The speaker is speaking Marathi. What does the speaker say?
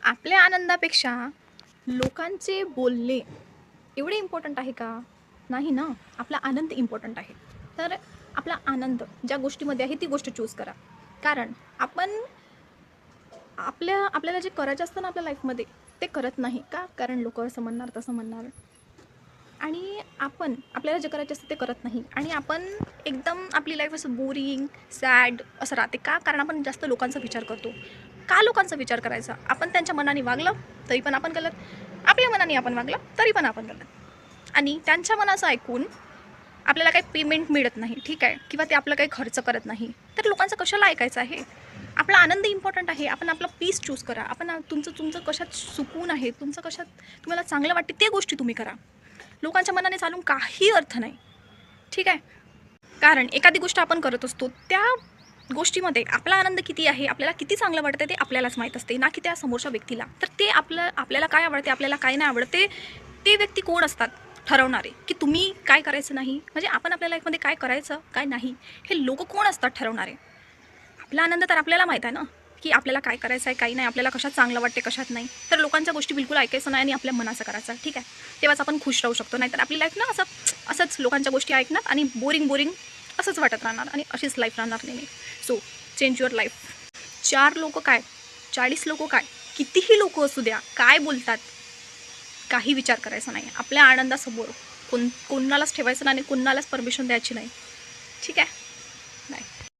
आपल्या आनंदापेक्षा लोकांचे बोलणे एवढे इम्पॉर्टंट आहे का? नाही ना. आपला आनंद इम्पॉर्टंट आहे. तर आपला आनंद ज्या गोष्टीमध्ये आहे ती गोष्ट चूज करा. कारण आपण आपल्याला जे करायचं असतं ना आपल्या लाईफमध्ये ते करत नाही का? कारण लोकं असं म्हणणार, तसं म्हणणार आणि आपल्याला जे करायचे असतं ते करत नाही आणि आपण एकदम आपली लाईफ असं बोरिंग, सॅड असं राहते. का? कारण आपण जास्त लोकांचा विचार करतो. का लोकांचा विचार करायचा? आपण त्यांच्या मनाने वागलं तरी पण आपण गलत. आपल्या मनाने आपण वागलं तरी पण आपण गलत. आणि त्यांच्या मनाचं ऐकून आपल्याला काही पेमेंट मिळत नाही, ठीक आहे, किंवा ते आपलं काही खर्च करत नाही, तर लोकांचं कशाला ऐकायचं आहे? आपला आनंद इम्पॉर्टंट आहे. आपण आपलं पीस चूज करा. आपण तुमचं तुमचं कशात सुकून आहे, तुमचं कशात तुम्हाला चांगलं वाटते ते गोष्टी तुम्ही करा. लोकांच्या मनाने चालून काही अर्थ नाही, ठीक आहे. कारण एखादी गोष्ट आपण करत असतो त्या गोष्टीमध्ये आपला आनंद किती आहे, आपल्याला किती चांगलं वाटतं ते आपल्यालाच माहीत असते, ना की त्या समोरच्या व्यक्तीला. तर ते आपल्याला काय आवडते, आपल्याला काय नाही आवडते, ते व्यक्ती कोण असतात ठरवणारे, की तुम्ही काय करायचं नाही, म्हणजे आपण आपल्या लाईफमध्ये काय करायचं काय नाही, हे लोक कोण असतात ठरवणारे. आपला आनंद तर आपल्याला माहीत आहे ना, की आपल्याला काय करायचं आहे काही नाही, आपल्याला कशात चांगलं वाटते कशात नाही. तर लोकांच्या गोष्टी बिलकुल ऐकायचं नाही आणि आपल्या मनाचं करायचं, ठीक आहे. तेव्हाच आपण खुश राहू शकतो. नाहीतर आपली लाईफ ना असंच लोकांच्या गोष्टी ऐकणार आणि बोरिंग असंच वाटत राहणार आणि अशीच लाईफ राहणार नाही. So change your life. 4 लोक काय, 40 लोक काय, कितीही लोक असू द्या, काय बोलतात काही विचार करायचा नाही. आपल्या आनंदासमोर कोणालाच ठेवायचं नाही आणि कोणालाच परमिशन द्यायची नाही, ठीक आहे.